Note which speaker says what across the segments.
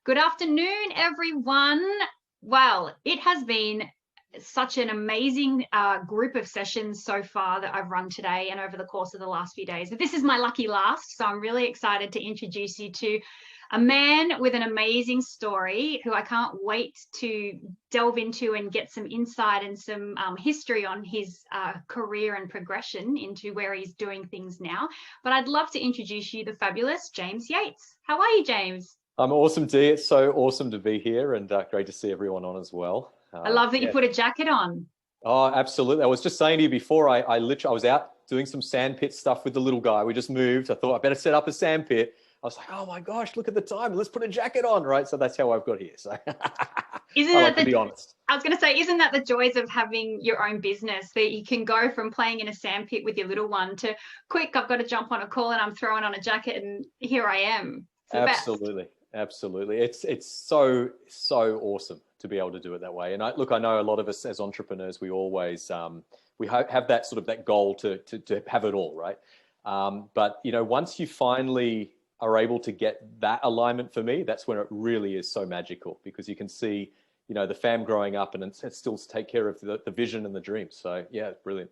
Speaker 1: Good afternoon, everyone. Well, it has been such an amazing group of sessions so far that I've run today and over the course of the last few days. But this is my lucky last, so I'm really excited to introduce you to a man with an amazing story who I can't wait to delve into and get some insight and some history on his career and progression into where he's doing things now. But I'd love to introduce you to the fabulous James Yates. How are you, James?
Speaker 2: I'm awesome, Dee. It's so awesome to be here and great to see everyone on as well.
Speaker 1: I love that you put a jacket on.
Speaker 2: Oh, absolutely. I was just saying to you before, I was out doing some sandpit stuff with the little guy. We just moved. I thought I better set up a sandpit. I was like, oh my gosh, look at the time. Let's put a jacket on, right? So that's how I've got here. So to be honest.
Speaker 1: I was going to say, isn't that the joys of having your own business, that you can go from playing in a sandpit with your little one to quick, I've got to jump on a call and I'm throwing on a jacket and here I am.
Speaker 2: Absolutely. Absolutely. It's so awesome to be able to do it that way. And I know a lot of us as entrepreneurs, we always, we have that sort of that goal to have it all, right? But, once you finally are able to get that alignment, for me, that's when it really is so magical, because you can see, the fam growing up and it still take care of the vision and the dream. So yeah, brilliant.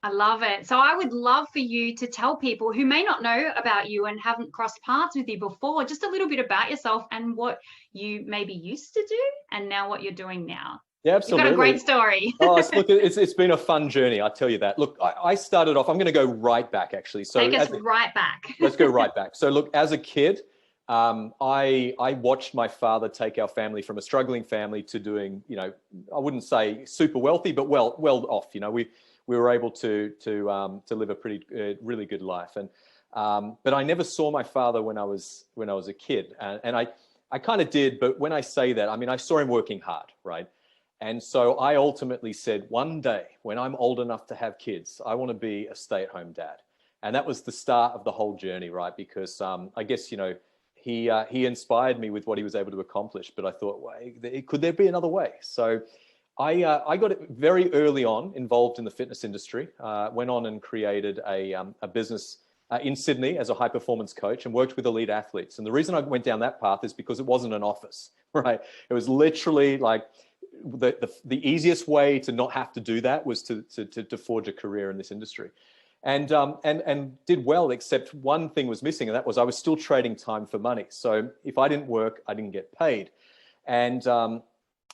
Speaker 1: I love it. So I would love for you to tell people who may not know about you and haven't crossed paths with you before, just a little bit about yourself and what you maybe used to do and now what you're doing now.
Speaker 2: Yeah, absolutely.
Speaker 1: You've got a great story.
Speaker 2: It's been a fun journey, I tell you that. Look, I started off, I'm going to go right back actually. So
Speaker 1: take us right back.
Speaker 2: Let's go right back. So look, as a kid, I watched my father take our family from a struggling family to doing, I wouldn't say super wealthy, but well off. We were able to live a pretty really good life, and but I never saw my father when I was a kid, and I kind of did. But when I say that, I mean I saw him working hard, right? And so I ultimately said, one day when I'm old enough to have kids, I want to be a stay-at-home dad, and that was the start of the whole journey, right? Because I guess he inspired me with what he was able to accomplish, but I thought, well, could there be another way? So I got very early on involved in the fitness industry, went on and created a business in Sydney as a high performance coach and worked with elite athletes. And the reason I went down that path is because it wasn't an office, right? It was literally like the easiest way to not have to do that was to forge a career in this industry. And did well, except one thing was missing, and that was I was still trading time for money. So if I didn't work, I didn't get paid.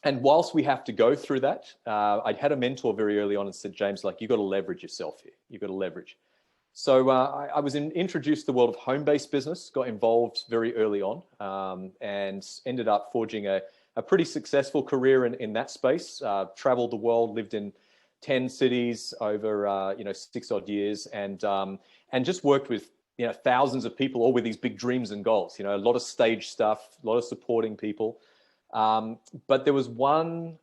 Speaker 2: And whilst we have to go through that, I had a mentor very early on and said, James, like, you've got to leverage yourself here. You've got to leverage. So I was introduced to the world of home-based business, got involved very early on, and ended up forging a pretty successful career in that space. Traveled the world, lived in 10 cities over 6 odd years, and just worked with thousands of people, all with these big dreams and goals. A lot of stage stuff, a lot of supporting people. But there was one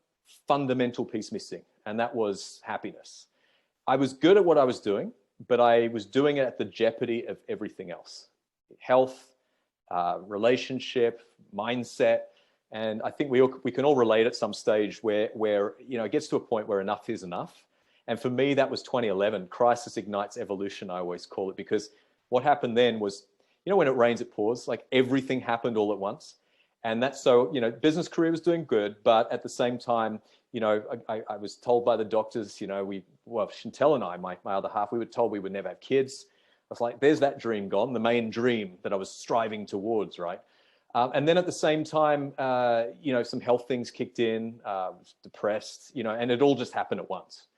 Speaker 2: fundamental piece missing, and that was happiness. I was good at what I was doing, but I was doing it at the jeopardy of everything else: health, relationship, mindset. And I think we can all relate at some stage where it gets to a point where enough is enough. And for me, that was 2011. Crisis ignites evolution, I always call it, because what happened then was, when it rains, it pours. Like, everything happened all at once. And that's so, business career was doing good, but at the same time, I was told by the doctors, Chantel and I, my other half, we were told we would never have kids. I was like, there's that dream gone, the main dream that I was striving towards, right? And then at the same time, some health things kicked in, depressed, and it all just happened at once.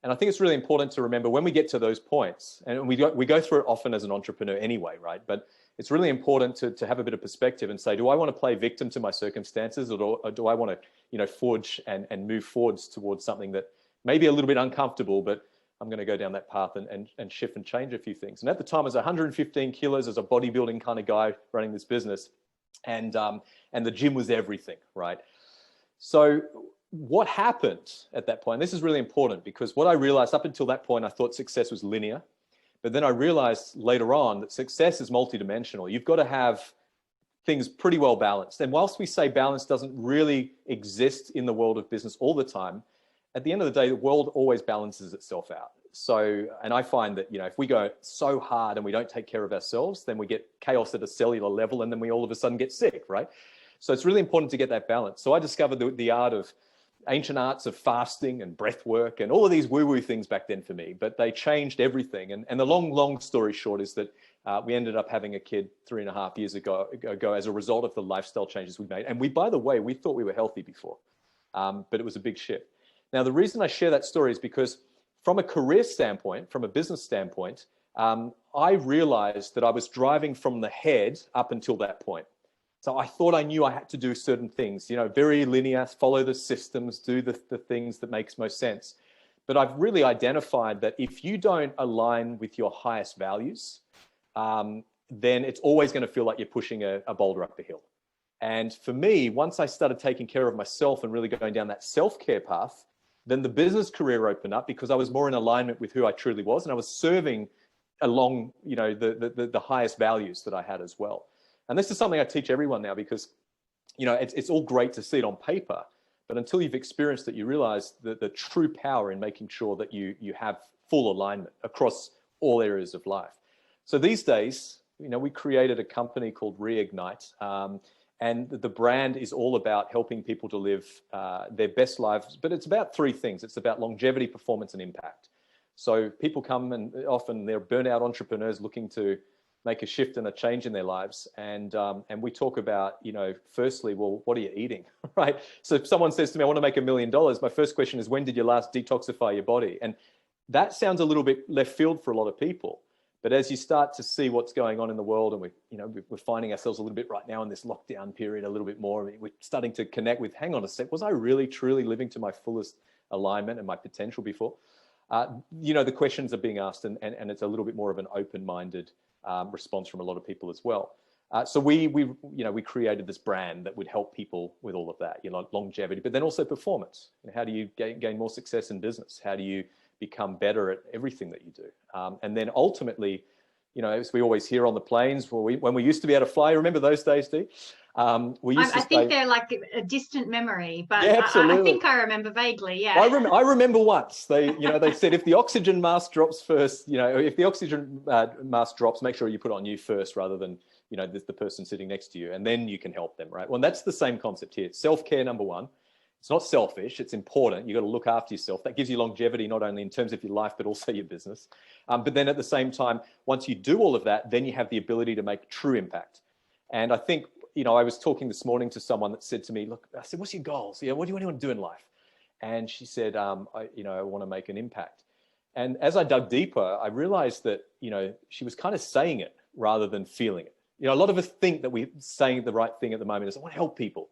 Speaker 2: And I think it's really important to remember when we get to those points, and we go through it often as an entrepreneur anyway, right? But it's really important to have a bit of perspective and say, do I want to play victim to my circumstances, or do I want to, forge and move forwards towards something that may be a little bit uncomfortable, but I'm going to go down that path and shift and change a few things. And at the time, I was 115 kilos as a bodybuilding kind of guy running this business, and the gym was everything, right? So what happened at that point? This is really important, because what I realized up until that point, I thought success was linear. But then I realized later on that success is multidimensional. You've got to have things pretty well balanced. And whilst we say balance doesn't really exist in the world of business all the time, at the end of the day, the world always balances itself out. So, and I find that, if we go so hard and we don't take care of ourselves, then we get chaos at a cellular level, and then we all of a sudden get sick, right? So it's really important to get that balance. So I discovered the art of ancient arts of fasting and breath work and all of these woo-woo things back then for me, but they changed everything. And the long story short is that we ended up having a kid 3.5 years ago as a result of the lifestyle changes we made. And by the way, we thought we were healthy before, but it was a big shift. Now, the reason I share that story is because from a career standpoint, from a business standpoint, I realized that I was driving from the head up until that point. So I thought I knew I had to do certain things, very linear, follow the systems, do the things that makes most sense. But I've really identified that if you don't align with your highest values, then it's always going to feel like you're pushing a boulder up the hill. And for me, once I started taking care of myself and really going down that self-care path, then the business career opened up because I was more in alignment with who I truly was, and I was serving along, the highest values that I had as well. And this is something I teach everyone now because, it's all great to see it on paper, but until you've experienced it, you realize the true power in making sure that you have full alignment across all areas of life. So these days, we created a company called Reignite, and the brand is all about helping people to live their best lives, but it's about three things. It's about longevity, performance, and impact. So people come and often they're burnout entrepreneurs looking to make a shift and a change in their lives. And we talk about, firstly, well, what are you eating, right? So if someone says to me, I want to make $1 million, my first question is, when did you last detoxify your body? And that sounds a little bit left field for a lot of people. But as you start to see what's going on in the world, and we're finding ourselves a little bit right now in this lockdown period a little bit more, we're starting to connect with, hang on a sec, was I really, truly living to my fullest alignment and my potential before? The questions are being asked, and it's a little bit more of an open-minded response from a lot of people as well. So we created this brand that would help people with all of that, longevity, but then also performance. How do you gain more success in business? How do you become better at everything that you do? And then ultimately, as we always hear on the planes, when we used to be able to fly, remember those days, Dee?
Speaker 1: I think they're like a distant memory, but
Speaker 2: yeah,
Speaker 1: I think I remember vaguely. Yeah,
Speaker 2: I remember once they said if the oxygen mask drops first, if the oxygen mask drops, make sure you put it on you first rather than the person sitting next to you, and then you can help them, right? Well, that's the same concept here. Self-care, number one. It's not selfish. It's important. You've got to look after yourself. That gives you longevity, not only in terms of your life, but also your business. But then at the same time, once you do all of that, then you have the ability to make true impact. And I think, I was talking this morning to someone that said to me, look, I said, what's your goals? What do you want to do in life? And she said, I want to make an impact. And as I dug deeper, I realized that, she was kind of saying it rather than feeling it. A lot of us think that we're saying the right thing at the moment is, I want to help people.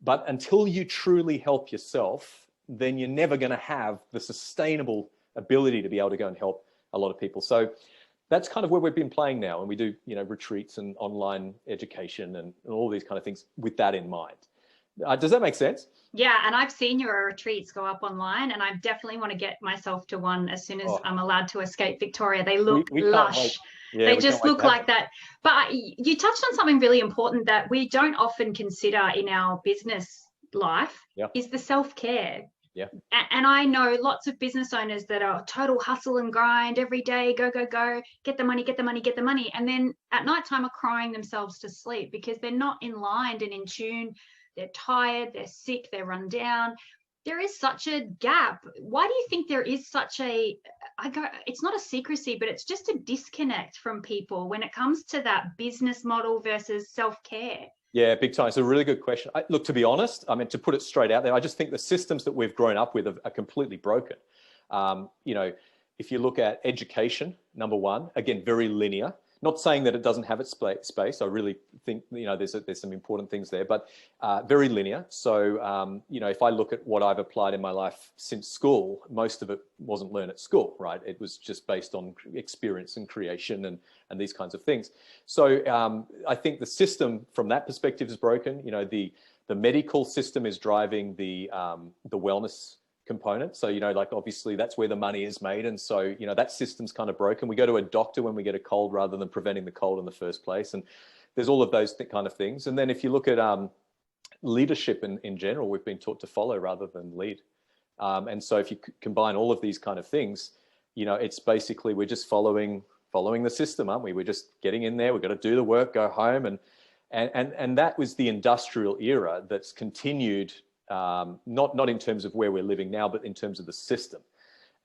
Speaker 2: But until you truly help yourself, then you're never going to have the sustainable ability to be able to go and help a lot of people. So that's kind of where we've been playing now. And we do, retreats and online education and all these kind of things with that in mind. Does that make sense?
Speaker 1: Yeah, and I've seen your retreats go up online, and I definitely want to get myself to one as soon as I'm allowed to escape Victoria. They look lush. Yeah, they just look like that. But you touched on something really important that we don't often consider in our business life, is the self-care.
Speaker 2: Yeah.
Speaker 1: And I know lots of business owners that are total hustle and grind every day, go, get the money. And then at nighttime are crying themselves to sleep because they're not in line and in tune. They're tired, they're sick, they're run down. There is such a gap. Why do you think there is such it's not a secrecy, but it's just a disconnect from people when it comes to that business model versus self-care?
Speaker 2: Yeah, big time. It's a really good question. Look, to be honest, to put it straight out there, I just think the systems that we've grown up with are completely broken. If you look at education, number one, again, very linear. Not saying that it doesn't have its space. I really think, there's some important things there, but very linear. So, if I look at what I've applied in my life since school, most of it wasn't learned at school, right? It was just based on experience and creation and these kinds of things. So I think the system from that perspective is broken. The medical system is driving the wellness component. So, obviously that's where the money is made. And so, that system's kind of broken. We go to a doctor when we get a cold rather than preventing the cold in the first place. And there's all of those kind of things. And then if you look at leadership in general, we've been taught to follow rather than lead. And so if you combine all of these kind of things, it's basically we're just following the system, aren't we? We're just getting in there. We've got to do the work, go home. And And that was the industrial era that's continued, not in terms of where we're living now, but in terms of the system.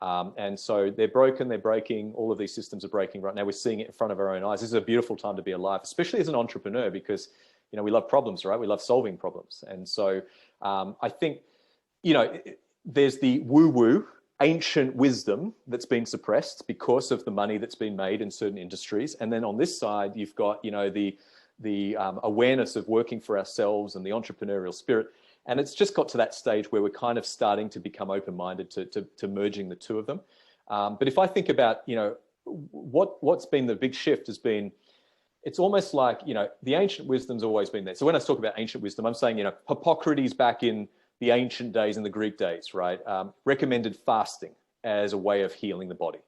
Speaker 2: And so they're broken, they're breaking, all of these systems are breaking right now. We're seeing it in front of our own eyes. This is a beautiful time to be alive, especially as an entrepreneur, because, you know, we love problems, right? We love solving problems. And so I think, you know, there's the woo-woo, ancient wisdom that's been suppressed because of the money that's been made in certain industries. And then on this side, you've got, you know, the awareness of working for ourselves and the entrepreneurial spirit. And it's just got to that stage where we're kind of starting to become open-minded to merging the two of them. But if I think about, you know, what's been the big shift has been, it's almost like, you know, the ancient wisdom's always been there. So when I talk about ancient wisdom, I'm saying, you know, Hippocrates back in the ancient days and the Greek days, right, recommended fasting as a way of healing the body.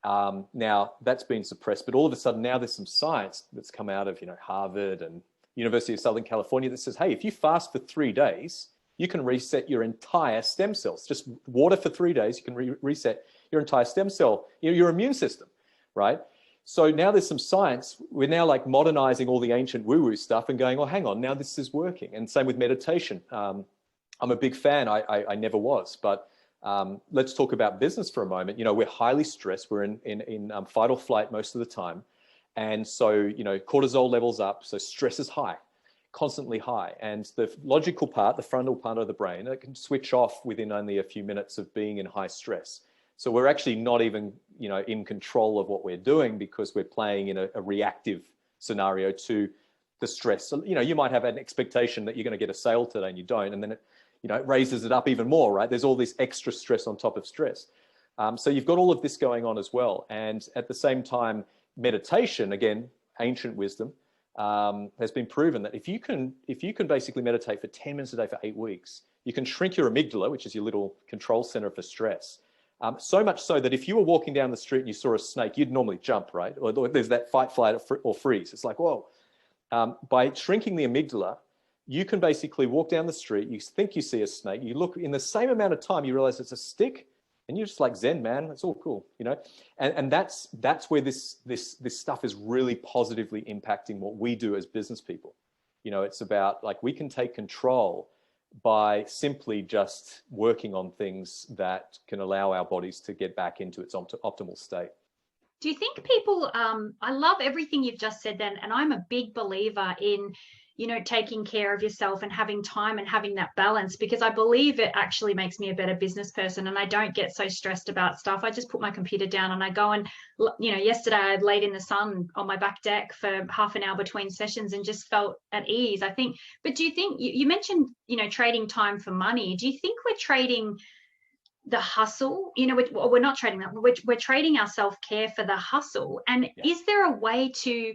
Speaker 2: Now that's been suppressed, but all of a sudden now there's some science that's come out of, you know, Harvard and University of Southern California that says, hey, if you fast for 3 days, you can reset your entire stem cells. Just water for 3 days, you can reset your entire stem cell, your immune system, right? So now there's some science. We're now like modernizing all the ancient woo-woo stuff and going, oh, hang on, now this is working. And same with meditation. I'm a big fan. I never was, but let's talk about business for a moment. You know, we're highly stressed. We're in fight or flight most of the time. And so, you know, cortisol levels up. So stress is high, constantly high. And the logical part, the frontal part of the brain, it can switch off within only a few minutes of being in high stress. So we're actually not even, you know, in control of what we're doing because we're playing in a reactive scenario to the stress. So, you know, you might have an expectation that you're going to get a sale today and you don't. And then it, you know, it raises it up even more, right? There's all this extra stress on top of stress. So you've got all of this going on as well. And at the same time, meditation, again, ancient wisdom, has been proven that if you can basically meditate for 10 minutes a day for 8 weeks, you can shrink your amygdala, which is your little control center for stress. So much so that if you were walking down the street and you saw a snake, you'd normally jump, right? Or there's that fight, flight, or freeze. It's like, whoa. By shrinking the amygdala, you can basically walk down the street, you think you see a snake, you look in the same amount of time, you realize it's a stick, and you're just like, Zen, man, it's all cool, you know? And that's where this stuff is really positively impacting what we do as business people. You know, it's about like, we can take control by simply just working on things that can allow our bodies to get back into its optimal state.
Speaker 1: Do you think people, I love everything you've just said then, and I'm a big believer in, you know, taking care of yourself and having time and having that balance, because I believe it actually makes me a better business person, and I don't get so stressed about stuff. I just put my computer down and I go and, you know, yesterday I laid in the sun on my back deck for half an hour between sessions and just felt at ease, I think. But do you think, you mentioned, you know, trading time for money. Do you think we're trading the hustle? You know, we're not trading that, we're trading our self-care for the hustle. And is there a way to,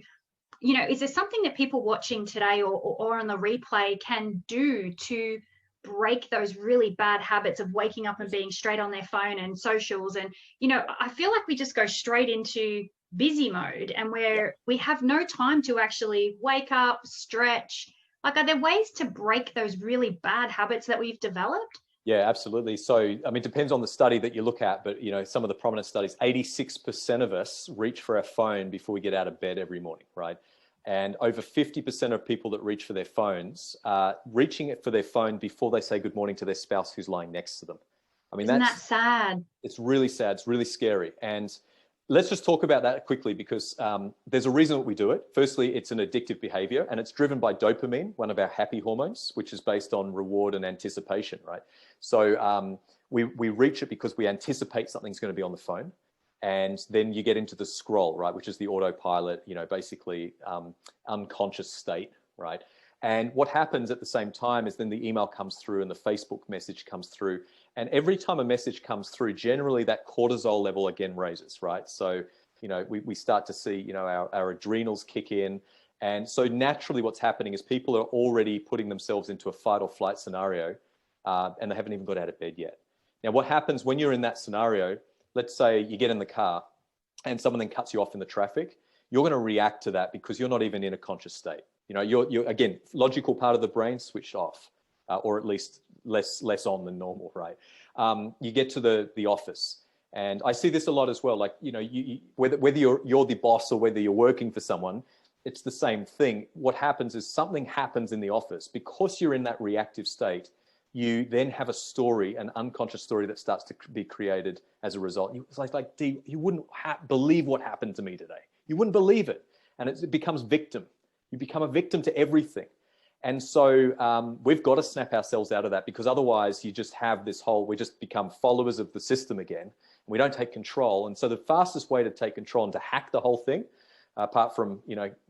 Speaker 1: you know, is there something that people watching today or on the replay can do to break those really bad habits of waking up and being straight on their phone and socials? And, you know, I feel like we just go straight into busy mode, and we have no time to actually wake up, stretch. Like, are there ways to break those really bad habits that we've developed?
Speaker 2: Yeah, absolutely. So, I mean, it depends on the study that you look at, but, you know, some of the prominent studies, 86% of us reach for our phone before we get out of bed every morning, right? And over 50% of people that reach for their phones are reaching it for their phone before they say good morning to their spouse who's lying next to them. I mean,
Speaker 1: isn't that sad?
Speaker 2: It's really sad. It's really scary. And let's just talk about that quickly, because there's a reason that we do it. Firstly, it's an addictive behavior, and it's driven by dopamine, one of our happy hormones, which is based on reward and anticipation, right? So we reach it because we anticipate something's going to be on the phone. And then you get into the scroll, right, which is the autopilot, you know, basically unconscious state, right? And what happens at the same time is then the email comes through and the Facebook message comes through. And every time a message comes through, generally that cortisol level again raises, right? So, you know, we start to see, you know, our adrenals kick in. And so naturally what's happening is people are already putting themselves into a fight or flight scenario, and they haven't even got out of bed yet. Now, what happens when you're in that scenario? Let's say you get in the car and someone then cuts you off in the traffic, you're going to react to that because you're not even in a conscious state. You know, you're again, logical part of the brain switched off, or at least less on than normal, right? You get to the office, and I see this a lot as well. Like, you know, whether you're the boss or whether you're working for someone, it's the same thing. What happens is something happens in the office. Because you're in that reactive state, you then have a story, an unconscious story that starts to be created as a result. It's like Dee, you wouldn't believe what happened to me today. You wouldn't believe it. And it becomes victim. You become a victim to everything. And so we've got to snap ourselves out of that, because otherwise you just have this whole, we just become followers of the system again. And we don't take control. And so the fastest way to take control and to hack the whole thing, apart from,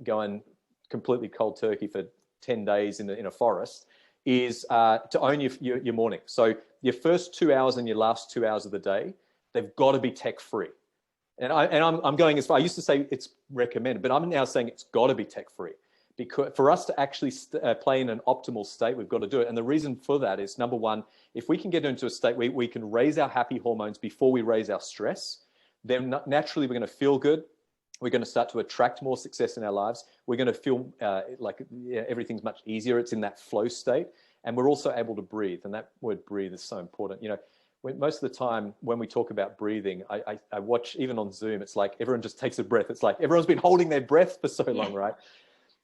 Speaker 2: going completely cold turkey for 10 days in a forest, is to own your morning. So your first 2 hours and your last 2 hours of the day, they've got to be tech free. And I'm going as far, I used to say it's recommended, but I'm now saying it's got to be tech free. Because for us to actually play in an optimal state, we've got to do it. And the reason for that is, number one, if we can get into a state where we can raise our happy hormones before we raise our stress, then naturally we're going to feel good. We're going to start to attract more success in our lives. We're going to feel like everything's much easier. It's in that flow state. And we're also able to breathe. And that word breathe is so important. Most of the time when we talk about breathing, I watch, even on Zoom, it's like everyone just takes a breath. It's like everyone's been holding their breath for so long, right?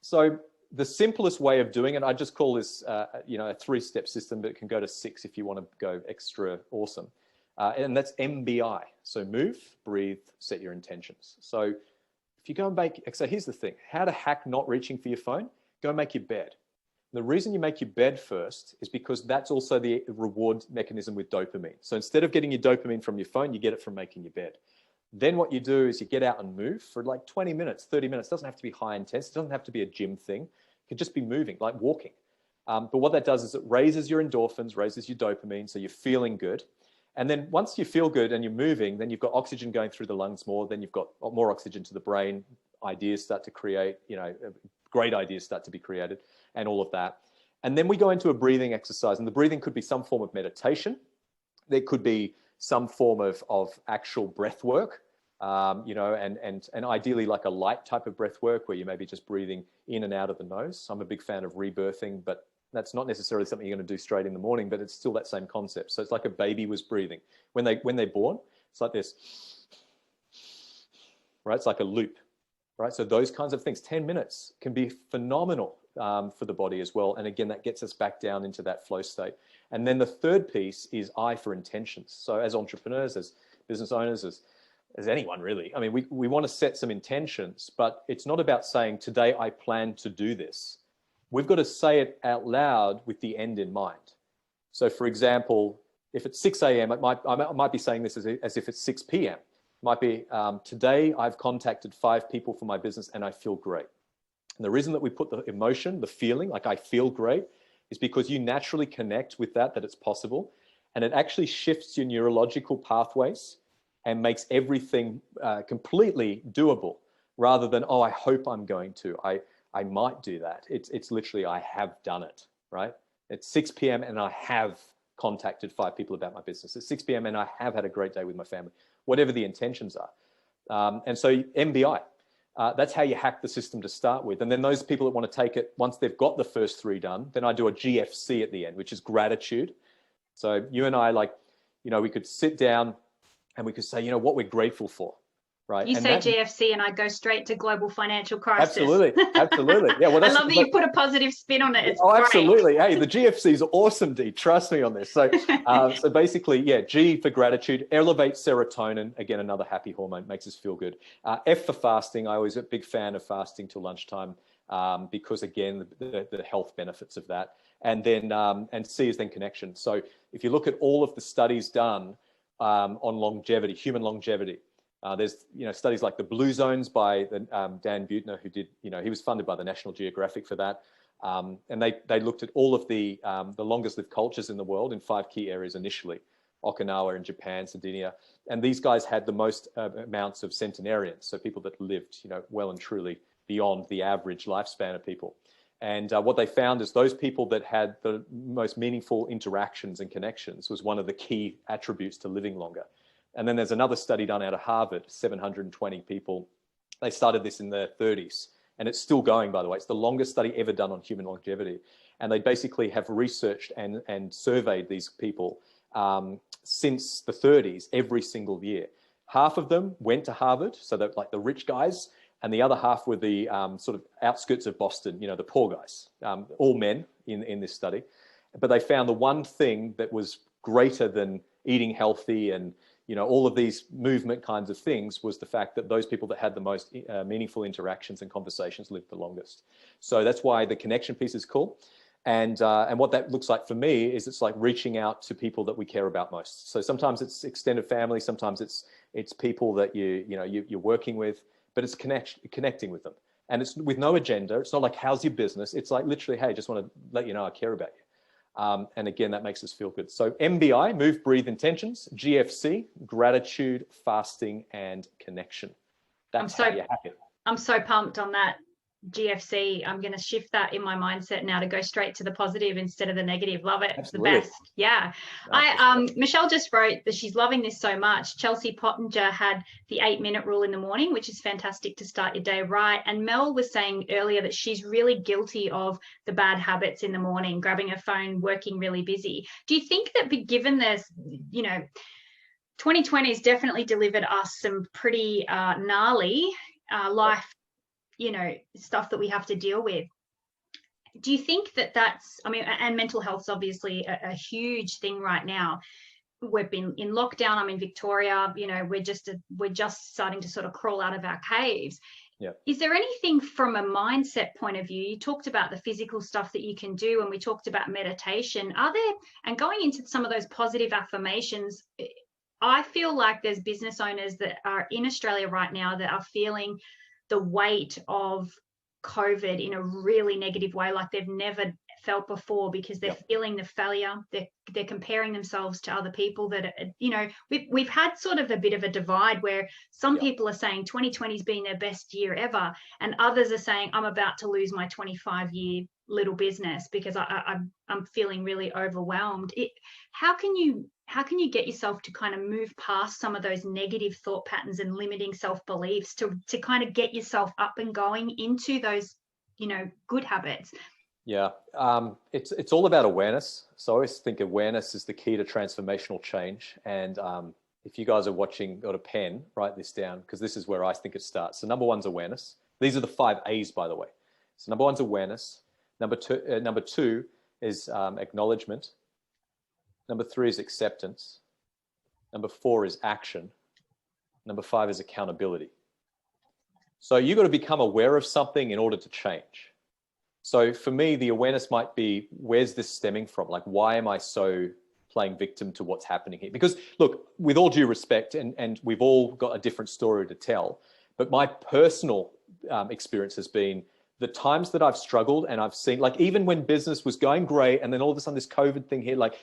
Speaker 2: So the simplest way of doing it, I just call this, a 3-step system, but it can go to 6 if you want to go extra awesome. And that's MBI. So move, breathe, set your intentions. So if you go and so here's the thing, how to hack not reaching for your phone, go and make your bed. The reason you make your bed first is because that's also the reward mechanism with dopamine. So instead of getting your dopamine from your phone, you get it from making your bed. Then what you do is you get out and move for like 20 minutes, 30 minutes. It doesn't have to be high intense. It doesn't have to be a gym thing. It could just be moving, like walking. But what that does is it raises your endorphins, raises your dopamine, so you're feeling good. And then once you feel good and you're moving, then you've got oxygen going through the lungs more, then you've got more oxygen to the brain, ideas start to create, great ideas start to be created and all of that. And then we go into a breathing exercise, and the breathing could be some form of meditation. There could be some form of actual breath work, and ideally like a light type of breath work where you may be just breathing in and out of the nose. I'm a big fan of rebirthing, but that's not necessarily something you're going to do straight in the morning, but it's still that same concept. So it's like a baby was breathing. When they're born, it's like this, right? It's like a loop, right? So those kinds of things, 10 minutes can be phenomenal for the body as well. And again, that gets us back down into that flow state. And then the third piece is I for intentions. So as entrepreneurs, as business owners, as anyone really, I mean, we want to set some intentions, but it's not about saying today I plan to do this. We've got to say it out loud with the end in mind. So for example, if it's 6 a.m., I might be saying this as if it's 6 p.m. It might be, today I've contacted 5 people for my business and I feel great. And the reason that we put the emotion, the feeling, like I feel great, is because you naturally connect with that it's possible. And it actually shifts your neurological pathways and makes everything completely doable, rather than, oh, I hope I'm going to. I might do that. It's literally, I have done it, right? It's 6 p.m. and I have contacted 5 people about my business. It's 6 p.m. and I have had a great day with my family, whatever the intentions are. And so MBI, that's how you hack the system to start with. And then those people that want to take it, once they've got the first 3 done, then I do a GFC at the end, which is gratitude. So you and I, we could sit down and we could say, what we're grateful for. Right.
Speaker 1: You say GFC and I go straight to global financial crisis.
Speaker 2: Absolutely. Yeah. Well,
Speaker 1: I love that you put a positive spin on it. It's
Speaker 2: great.
Speaker 1: Absolutely.
Speaker 2: Hey, the GFC is awesome, Dee. Trust me on this. So, so basically, yeah, G for gratitude, elevate serotonin. Again, another happy hormone, makes us feel good. F for fasting. I was a big fan of fasting till lunchtime because, again, the health benefits of that. And then, and C is then connection. So if you look at all of the studies done on longevity, human longevity, there's studies like the Blue Zones by Dan Buettner, who did, he was funded by the National Geographic for that. And they looked at all of the longest lived cultures in the world in 5 key areas initially: Okinawa in Japan, Sardinia. And these guys had the most amounts of centenarians, so people that lived well and truly beyond the average lifespan of people. And what they found is those people that had the most meaningful interactions and connections was one of the key attributes to living longer. And then there's another study done out of Harvard, 720 people. They started this in their 30s, and it's still going, by the way. It's the longest study ever done on human longevity. And they basically have researched and surveyed these people since the 30s every single year. Half of them went to Harvard, so that like the rich guys, and the other half were the sort of outskirts of Boston, the poor guys, all men in this study. But they found the one thing that was greater than eating healthy and all of these movement kinds of things was the fact that those people that had the most meaningful interactions and conversations lived the longest. So that's why the connection piece is cool. And what that looks like for me is it's like reaching out to people that we care about most. So sometimes it's extended family, sometimes it's people that you're working with, but it's connecting with them. And it's with no agenda. It's not like, how's your business? It's like literally, hey, just want to let you know I care about you. And again, that makes us feel good. So MBI, move, breathe, intentions. GFC, gratitude, fasting, and connection. That's how you hack it.
Speaker 1: I'm so pumped on that GFC. I'm going to shift that in my mindset now to go straight to the positive instead of the negative. Love it.
Speaker 2: Absolutely.
Speaker 1: The best. Yeah. Michelle just wrote that she's loving this so much. Chelsea Pottinger had the 8-minute rule in the morning, which is fantastic to start your day right. And Mel was saying earlier that she's really guilty of the bad habits in the morning, grabbing her phone, working really busy. Do you think that given there's, 2020 has definitely delivered us some pretty gnarly life stuff that we have to deal with. Do you think that that's, and mental health's obviously a huge thing right now. We've been in lockdown. I'm in Victoria. We're just starting to sort of crawl out of our caves.
Speaker 2: Yeah.
Speaker 1: Is there anything from a mindset point of view? You talked about the physical stuff that you can do, and we talked about meditation. Are there, and going into some of those positive affirmations, I feel like there's business owners that are in Australia right now that are feeling the weight of COVID in a really negative way, like they've never felt before, because they're feeling the failure. They're comparing themselves to other people that, we've had sort of a bit of a divide where some people are saying 2020 has been their best year ever, and others are saying I'm about to lose my 25-year little business because I'm feeling really overwhelmed. How can you get yourself to kind of move past some of those negative thought patterns and limiting self-beliefs to kind of get yourself up and going into those, good habits?
Speaker 2: Yeah, it's all about awareness. So I always think awareness is the key to transformational change. And if you guys are watching, got a pen, write this down, because this is where I think it starts. So number 1's awareness. These are the 5 A's, by the way. So number 1's awareness. Number two is acknowledgement. Number 3 is acceptance. Number 4 is action. Number 5 is accountability. So you've got to become aware of something in order to change. So for me, the awareness might be, where's this stemming from? Like, why am I so playing victim to what's happening here? Because look, with all due respect, and we've all got a different story to tell, but my personal experience has been the times that I've struggled, and I've seen, like, even when business was going great, and then all of a sudden this COVID thing here, like,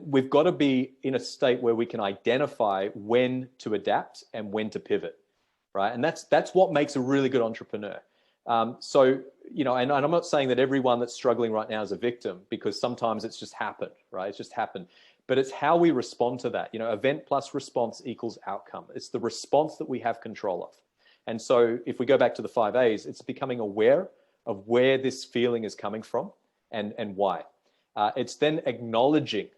Speaker 2: we've got to be in a state where we can identify when to adapt and when to pivot, right? And that's what makes a really good entrepreneur. So, and I'm not saying that everyone that's struggling right now is a victim, because sometimes it's just happened, right? It's just happened. But it's how we respond to that. Event plus response equals outcome. It's the response that we have control of. And so if we go back to the 5 A's, it's becoming aware of where this feeling is coming from and why. It's then acknowledging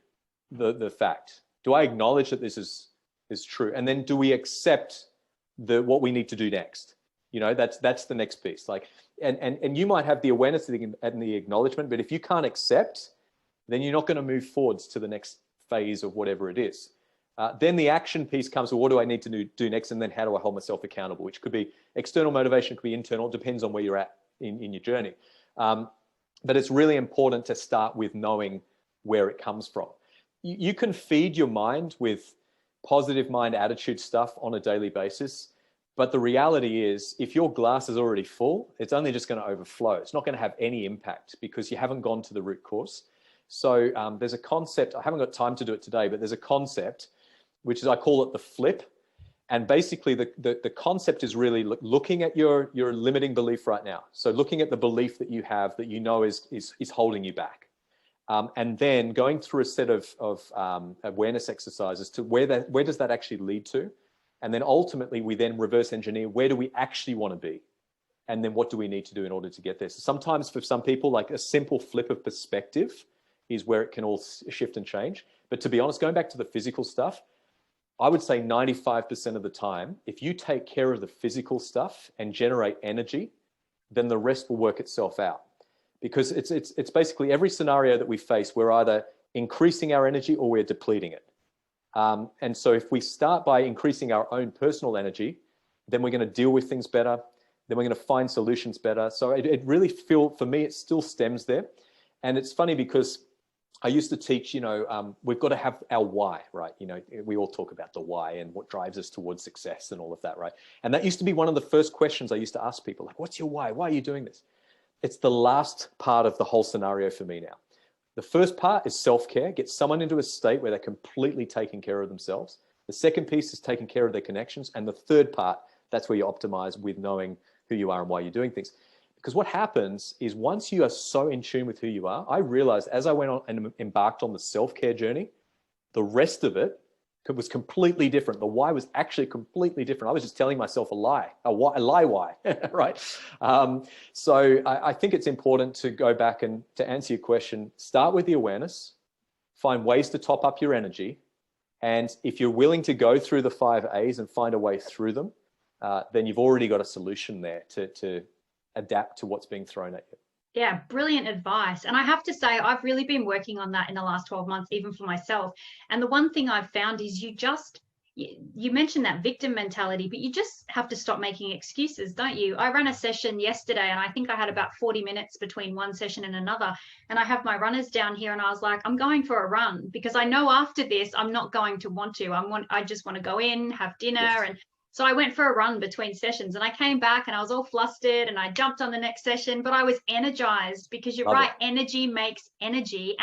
Speaker 2: the fact. Do I acknowledge that this is true? And then do we accept what we need to do next? That's the next piece. Like, and you might have the awareness and the acknowledgement, but if you can't accept, then you're not going to move forwards to the next phase of whatever it is. Then the action piece comes, well, what do I need to do next? And then how do I hold myself accountable? Which could be external motivation, could be internal, depends on where you're at in your journey. But it's really important to start with knowing where it comes from. You can feed your mind with positive mind attitude stuff on a daily basis. But the reality is, if your glass is already full, it's only just going to overflow. It's not going to have any impact because you haven't gone to the root cause. So there's a concept, I haven't got time to do it today, but there's a concept, which is, I call it the flip. And basically the concept is really looking at your limiting belief right now. So looking at the belief that you have that is holding you back. And then going through a set of awareness exercises to where does that actually lead to? And then ultimately we then reverse engineer, where do we actually want to be? And then what do we need to do in order to get there? So sometimes for some people, like a simple flip of perspective is where it can all shift and change. But to be honest, going back to the physical stuff, I would say 95% of the time, if you take care of the physical stuff and generate energy, then the rest will work itself out. Because it's basically every scenario that we face, we're either increasing our energy or we're depleting it. And so if we start by increasing our own personal energy, then we're going to deal with things better. Then we're going to find solutions better. So it really for me, it still stems there. And it's funny because I used to teach, we've got to have our why, right? We all talk about the why and what drives us towards success and all of that, right? And that used to be one of the first questions I used to ask people, like, what's your why? Why are you doing this? It's the last part of the whole scenario for me now. The first part is self-care, get someone into a state where they're completely taking care of themselves. The second piece is taking care of their connections. And the third part, that's where you optimize with knowing who you are and why you're doing things. Because what happens is once you are so in tune with who you are, I realized as I went on and embarked on the self-care journey, the rest of it was completely different. The why was actually completely different. I was just telling myself a lie why, right? So I think it's important to go back and to answer your question, start with the awareness, find ways to top up your energy. And if you're willing to go through the 5 A's and find a way through them, then you've already got a solution there to adapt to what's being thrown at you.
Speaker 1: Yeah, brilliant advice. And I have to say, I've really been working on that in the last 12 months, even for myself. And the one thing I've found is you mentioned that victim mentality, but you just have to stop making excuses, don't you? I ran a session yesterday and I think I had about 40 minutes between one session and another. And I have my runners down here and I was like, I'm going for a run because I know after this, I'm not going to want to. I just want to go in, have dinner. Yes. And so I went for a run between sessions and I came back and I was all flustered and I jumped on the next session, but I was energized because you're right. Energy makes energy.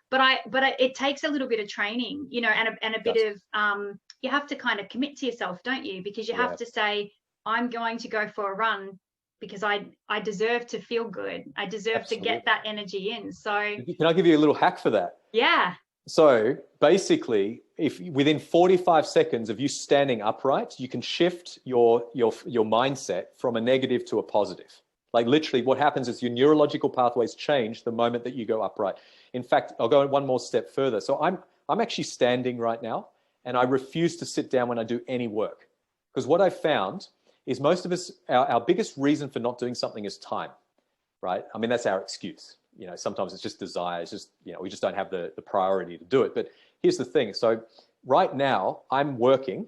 Speaker 1: But it takes a little bit of training, and a bit of, you have to kind of commit to yourself, don't you? Because you have to say, I'm going to go for a run because I deserve to feel good. I deserve to get that energy in. So
Speaker 2: can I give you a little hack for that?
Speaker 1: Yeah.
Speaker 2: So basically, if within 45 seconds of you standing upright, you can shift your mindset from a negative to a positive. Like literally what happens is your neurological pathways change the moment that you go upright. In fact, I'll go one more step further. So I'm actually standing right now and I refuse to sit down when I do any work. Because what I've found is most of us, our biggest reason for not doing something is time, right? I mean, that's our excuse. Sometimes it's just desire. It's just, we just don't have the priority to do it. But here's the thing. So right now I'm working,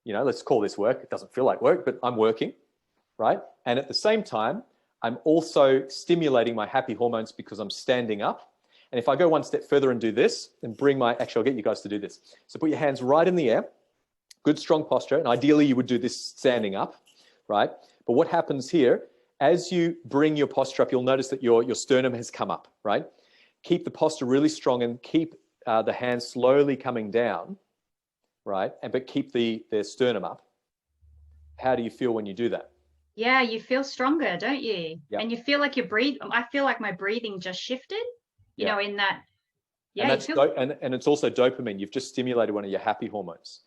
Speaker 2: let's call this work. It doesn't feel like work, but I'm working, right? And at the same time, I'm also stimulating my happy hormones because I'm standing up. And if I go one step further and do this and actually, I'll get you guys to do this. So put your hands right in the air, good strong posture. And ideally you would do this standing up, right? But what happens here, as you bring your posture up, you'll notice that your sternum has come up, right? Keep the posture really strong and keep the hands slowly coming down, right? But keep the sternum up. How do you feel when you do that?
Speaker 1: Yeah, you feel stronger, don't you?
Speaker 2: Yep.
Speaker 1: And you feel like I feel like my breathing just shifted, in that.
Speaker 2: Yeah, and it's also dopamine. You've just stimulated one of your happy hormones.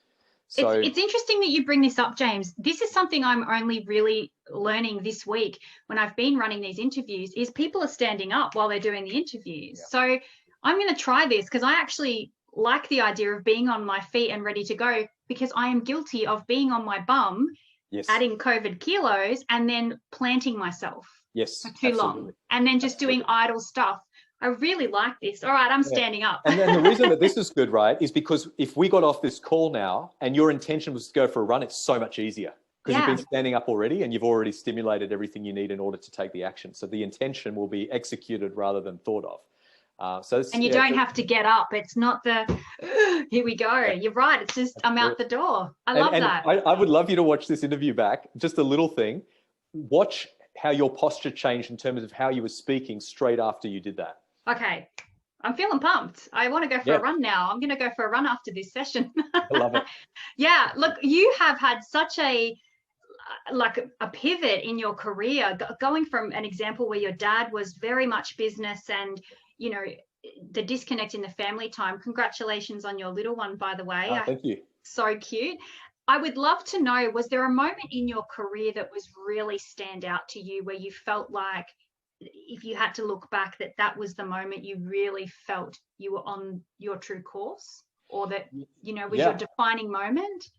Speaker 2: So
Speaker 1: it's interesting that you bring this up, James. This is something I'm only really learning this week when I've been running these interviews is people are standing up while they're doing the interviews. Yeah. So I'm going to try this because I actually like the idea of being on my feet and ready to go because I am guilty of being on my bum, adding COVID kilos and then planting myself for too long and then just doing idle stuff. I really like this. All right, I'm standing up.
Speaker 2: And then the reason that this is good, right, is because if we got off this call now and your intention was to go for a run, it's so much easier because you've been standing up already and you've already stimulated everything you need in order to take the action. So the intention will be executed rather than thought of.
Speaker 1: And you don't have to get up. It's not the, here we go. You're right. It's just, I'm out the door. I love that.
Speaker 2: I would love you to watch this interview back. Just a little thing. Watch how your posture changed in terms of how you were speaking straight after you did that.
Speaker 1: Okay. I'm feeling pumped. I want to go for a run now. I'm going to go for a run after this session.
Speaker 2: I love it.
Speaker 1: Yeah. Look, you have had such a pivot in your career, going from an example where your dad was very much business and, the disconnect in the family time. Congratulations on your little one, by the way.
Speaker 2: Thank you.
Speaker 1: So cute. I would love to know, was there a moment in your career that was really stand out to you where you felt like, if you had to look back, that was the moment you really felt you were on your true course? or that, was your defining moment?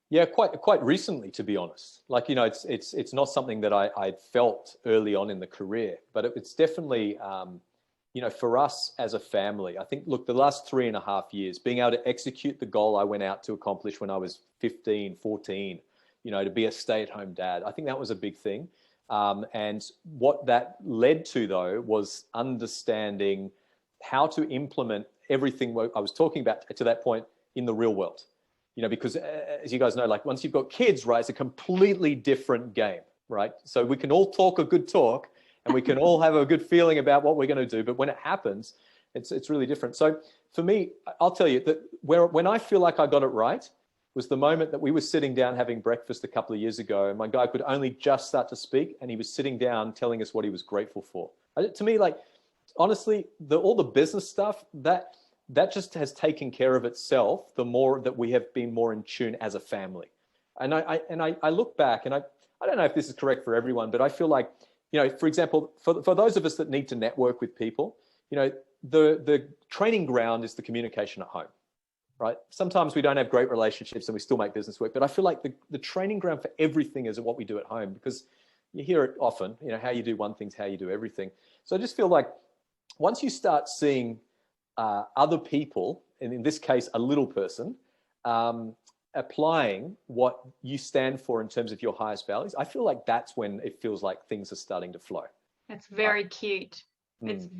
Speaker 2: Yeah, quite recently, to be honest. Like, it's not something that I felt early on in the career, but it's definitely, for us as a family, I think, look, the last 3.5 years, being able to execute the goal I went out to accomplish when I was 15, 14, to be a stay-at-home dad, I think that was a big thing. And what that led to, though, was understanding how to implement everything I was talking about to that point in the real world. Because as you guys know, like once you've got kids, right, it's a completely different game, right? So we can all talk a good talk and we can all have a good feeling about what we're going to do. But when it happens, it's really different. So for me, I'll tell you that when I feel like I got it right was the moment that we were sitting down having breakfast a couple of years ago, and my guy could only just start to speak, and he was sitting down telling us what he was grateful for. To me, like, honestly, all the business stuff, that just has taken care of itself the more that we have been more in tune as a family. And I look back, and I don't know if this is correct for everyone, but I feel like, for example, for those of us that need to network with people, the training ground is the communication at home, right? Sometimes we don't have great relationships and we still make business work, but I feel like the training ground for everything is what we do at home, because you hear it often, how you do one thing's how you do everything. So I just feel like once you start seeing other people, and in this case, a little person, applying what you stand for in terms of your highest values, I feel like that's when it feels like things are starting to flow.
Speaker 1: That's very cute. It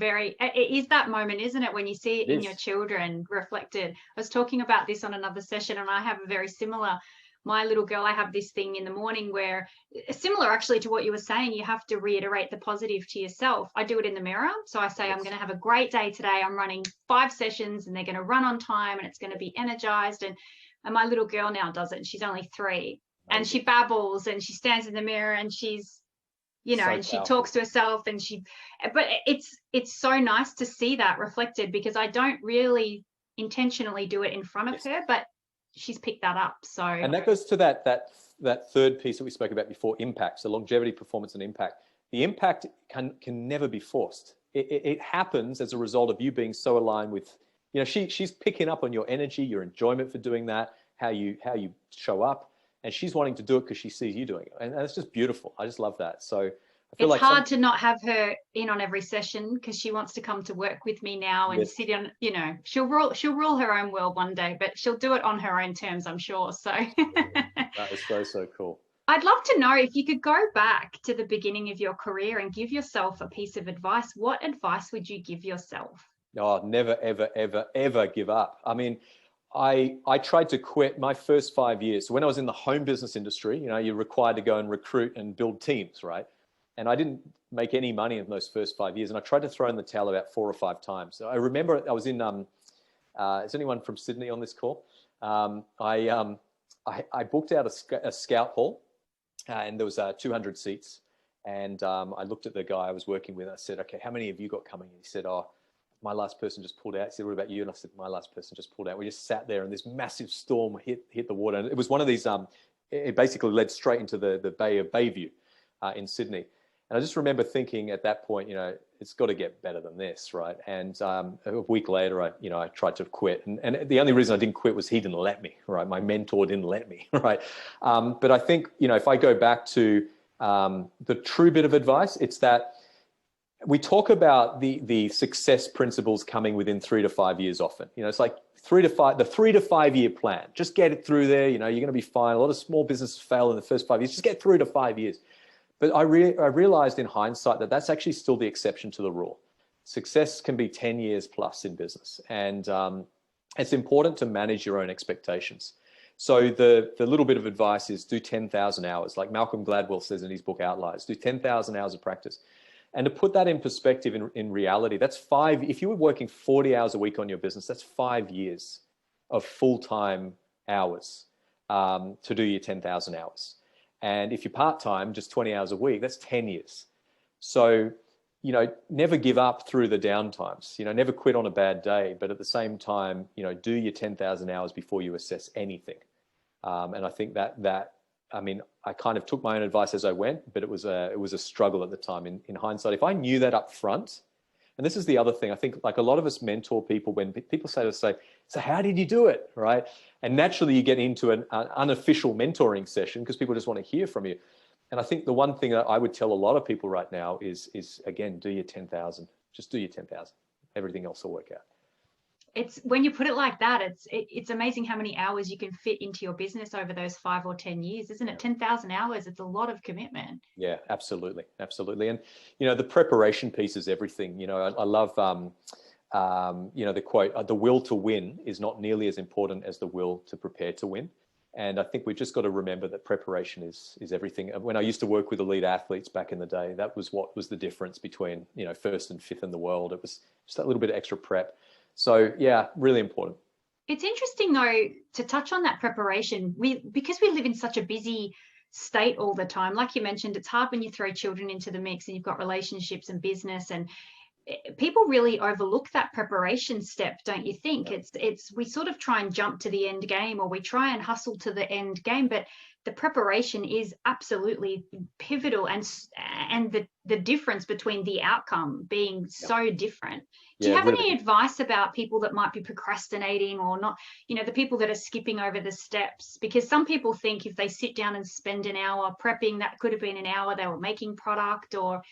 Speaker 1: is that moment, isn't it, when you see it in your children reflected. I was talking about this on another session, and I have a very similar, my little girl, I have this thing in the morning where, similar actually to what you were saying, you have to reiterate the positive to yourself. I do it in the mirror. So I say, I'm going to have a great day today. I'm running 5 sessions and they're going to run on time and it's going to be energized. And my little girl now does it. And she's only 3. And she babbles and she stands in the mirror and she's, and she talks to herself, and but it's so nice to see that reflected, because I don't really intentionally do it in front of her, but she's picked that up. So, and
Speaker 2: that goes to that third piece that we spoke about before, impact. So longevity, performance, and impact. The impact can never be forced. It happens as a result of you being so aligned with, she's picking up on your energy, your enjoyment for doing that, how you show up, and she's wanting to do it because she sees you doing it, and it's just beautiful. I just love that. So I feel
Speaker 1: it's hard to not have her in on every session, because she wants to come to work with me now and sit on, she'll rule her own world one day, but she'll do it on her own terms, I'm sure. So
Speaker 2: that is so cool.
Speaker 1: I'd love to know if you could go back to the beginning of your career and give yourself a piece of advice. What advice would you give yourself?
Speaker 2: Oh, never, ever, ever, ever give up. I mean, I tried to quit my first 5 years. So when I was in the home business industry, you're required to go and recruit and build teams, right? And I didn't make any money in those first 5 years. And I tried to throw in the towel about 4 or 5 times. So I remember I was in, is anyone from Sydney on this call? I booked out a scout hall, and there was 200 seats. And I looked at the guy I was working with. And I said, okay, how many have you got coming? And he said, oh, my last person just pulled out. He said, what about you? And I said, my last person just pulled out. We just sat there and this massive storm hit the water. And it was one of these, it basically led straight into the Bay of Bayview in Sydney. And I just remember thinking at that point, it's got to get better than this, right? And a week later, I tried to quit. And the only reason I didn't quit was he didn't let me, right? My mentor didn't let me, right? But I think, if I go back to the true bit of advice, it's that we talk about the success principles coming within 3 to 5 years often. It's like the 3 to 5 year plan. Just get it through there. You're going to be fine. A lot of small businesses fail in the first 5 years. Just get 3 to 5 years. But I realized in hindsight that that's actually still the exception to the rule. Success can be 10 years plus in business. And it's important to manage your own expectations. So the little bit of advice is do 10,000 hours. Like Malcolm Gladwell says in his book Outliers, do 10,000 hours of practice. And to put that in perspective, in reality, that's 5. If you were working 40 hours a week on your business, that's 5 years of full-time hours to do your 10,000 hours. And if you're part-time, just 20 hours a week, that's 10 years. So, never give up through the down times. Never quit on a bad day. But at the same time, do your 10,000 hours before you assess anything. And I think I kind of took my own advice as I went, but it was a struggle at the time. In hindsight, if I knew that up front, And this is the other thing. I think like a lot of us mentor people when people say to us, so how did you do it, right? And naturally you get into an unofficial mentoring session because people just want to hear from you. And I think the one thing that I would tell a lot of people right now is again, do your 10,000. Just do your 10,000. Everything else will work out.
Speaker 1: It's when you put it like that, it's amazing how many hours you can fit into your business over those 5 or 10 years, isn't it? 10,000 hours, it's a lot of commitment.
Speaker 2: Yeah, absolutely. Absolutely. And, the preparation piece is everything. I love, the quote, the will to win is not nearly as important as the will to prepare to win. And I think we've just got to remember that preparation is everything. When I used to work with elite athletes back in the day, that was what was the difference between, first and fifth in the world. It was just that little bit of extra prep. So yeah, really important.
Speaker 1: It's interesting though, to touch on that preparation, because we live in such a busy state all the time. Like you mentioned, it's hard when you throw children into the mix and you've got relationships and business, and people really overlook that preparation step, don't you think? Yeah. We sort of try and jump to the end game, or we try and hustle to the end game, but the preparation is absolutely pivotal, and the difference between the outcome being so different. Do you have any advice about people that might be procrastinating or not, the people that are skipping over the steps? Because some people think if they sit down and spend an hour prepping, that could have been an hour they were making product. Or